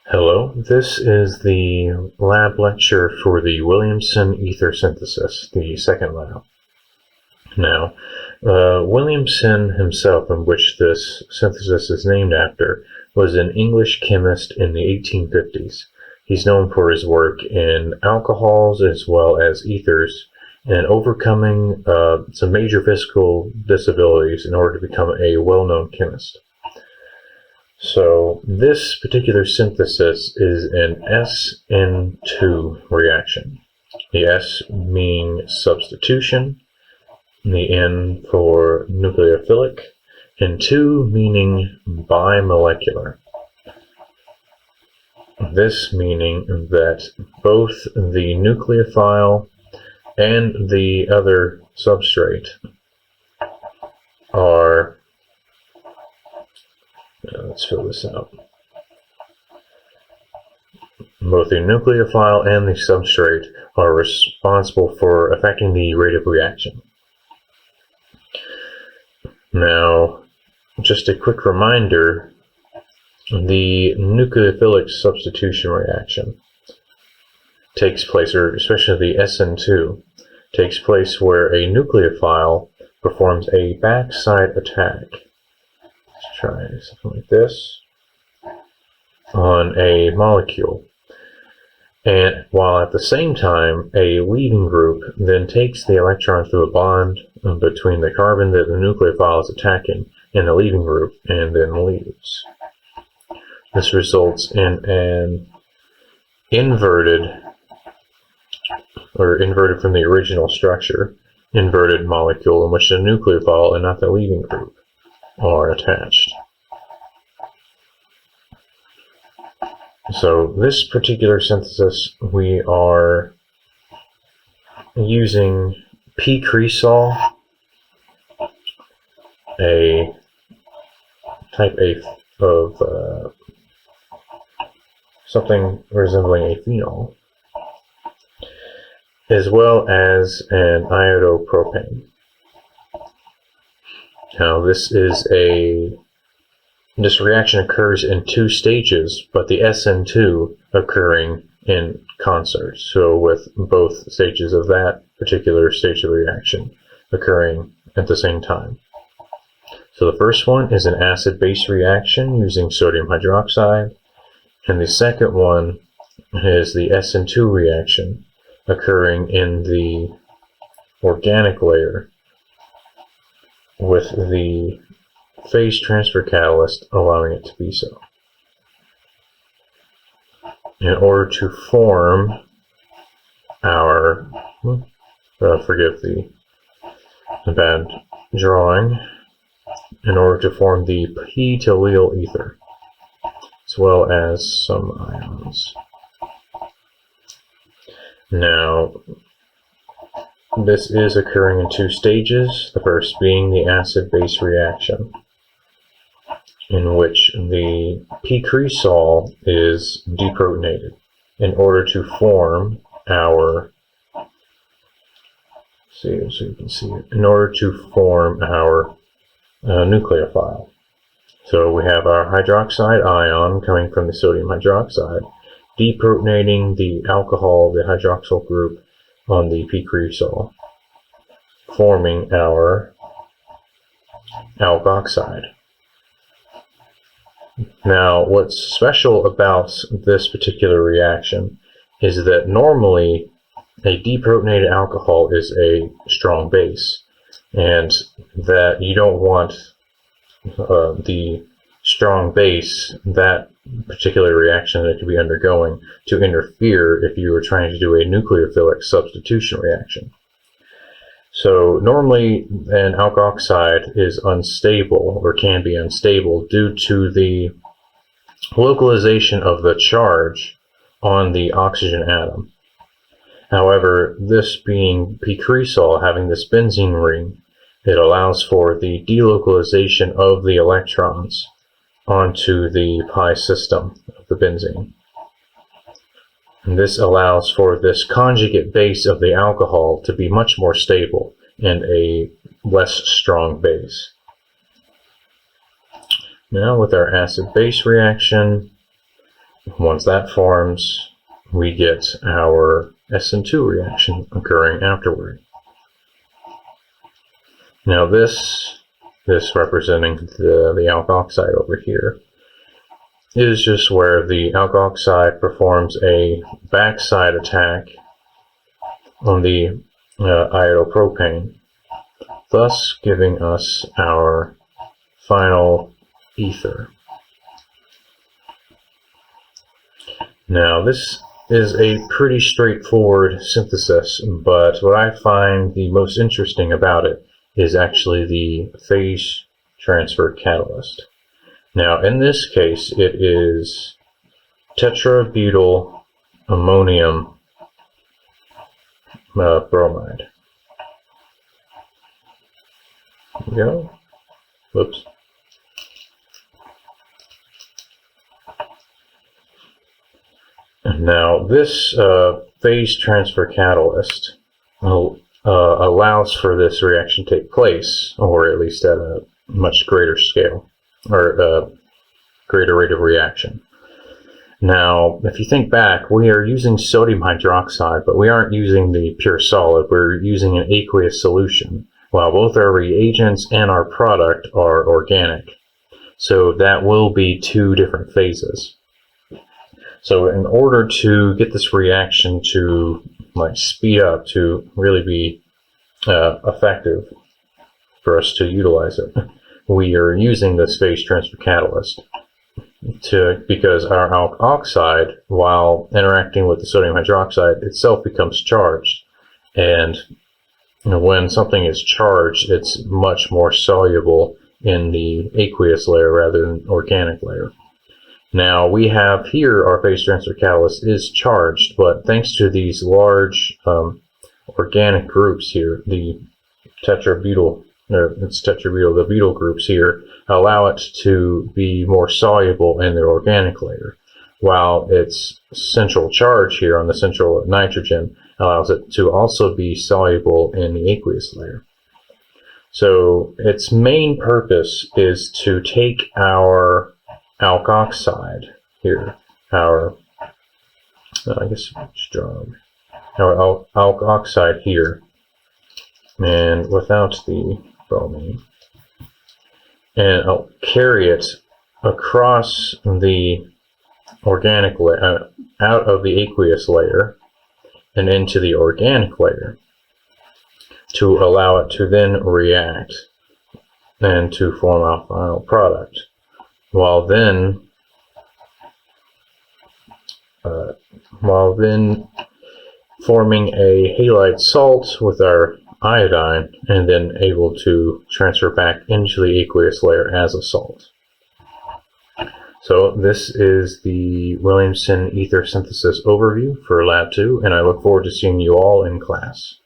Hello, this is the lab lecture for the Williamson ether synthesis, the second lab. Now, Williamson himself, in which this synthesis is named after, was an English chemist in the 1850s. He's known for his work in alcohols as well as ethers and overcoming some major physical disabilities in order to become a well-known chemist. So this particular synthesis is an SN2 reaction. The S meaning substitution, the N for nucleophilic, and 2 meaning bimolecular. This meaning that both the nucleophile and the other substrate are let's fill this out. Both the nucleophile and the substrate are responsible for affecting the rate of reaction. Now, just a quick reminder, the nucleophilic substitution reaction takes place, or especially the SN2, takes place where a nucleophile performs a backside attack. Try something like this on a molecule, and while at the same time a leaving group then takes the electron through a bond between the carbon that the nucleophile is attacking and the leaving group and then leaves. This results in an inverted from the original structure, inverted molecule in which the nucleophile and not the leaving group are attached. So this particular synthesis, we are using p-cresol, a type A of something resembling a phenol, as well as an iodo-propane. Now this reaction occurs in 2 stages, but the SN2 occurring in concert. So with both stages of that particular stage of the reaction occurring at the same time. So the first one is an acid-base reaction using sodium hydroxide, and the second one is the SN2 reaction occurring in the organic layer with the phase transfer catalyst allowing it to be so. In order to form our, forgive the bad drawing, in order to form the p-tolulyl ether, as well as some ions. Now, this is occurring in 2 stages, the first being the acid-base reaction, in which the p-cresol is deprotonated in order to form our, nucleophile. So we have our hydroxide ion coming from the sodium hydroxide, deprotonating the alcohol, the hydroxyl group, on the p-cresol, forming our alkoxide. Now, what's special about this particular reaction is that normally a deprotonated alcohol is a strong base, and that you don't want the strong base, that particular reaction that it could be undergoing, to interfere if you were trying to do a nucleophilic substitution reaction. So normally an alkoxide is unstable, or can be unstable, due to the localization of the charge on the oxygen atom. However, this being p-cresol, having this benzene ring, it allows for the delocalization of the electrons onto the pi system of the benzene. And this allows for this conjugate base of the alcohol to be much more stable and a less strong base. Now with our acid-base reaction, Once that forms, we get our SN2 reaction occurring afterward. Now this representing the alkoxide over here is just where the alkoxide performs a backside attack on the iodo-propane, thus giving us our final ether. Now this is a pretty straightforward synthesis, but what I find the most interesting about it is actually the phase transfer catalyst. Now in this case it is tetrabutyl ammonium bromide. There we go. Whoops. Now this phase transfer catalyst allows for this reaction to take place, or at least at a much greater scale, or a greater rate of reaction. Now, if you think back, we are using sodium hydroxide, but we aren't using the pure solid. We're using an aqueous solution, while both our reagents and our product are organic. So that will be two different phases. So in order to get this reaction to speed up, to really be effective for us to utilize it, we are using this phase transfer catalyst because our alkoxide, while interacting with the sodium hydroxide, itself becomes charged. And when something is charged, it's much more soluble in the aqueous layer rather than organic layer. Now we have here our phase transfer catalyst is charged, but thanks to these large organic groups here, the the butyl groups here allow it to be more soluble in the organic layer, while its central charge here on the central nitrogen allows it to also be soluble in the aqueous layer. So its main purpose is to take our alkoxide here, our alkoxide here, and without the bromine, and I'll carry it across the organic layer, out of the aqueous layer and into the organic layer, to allow it to then react and to form our final product, while then forming a halide salt with our iodine, and then able to transfer back into the aqueous layer as a salt. So this is the Williamson ether synthesis overview for Lab 2, and I look forward to seeing you all in class.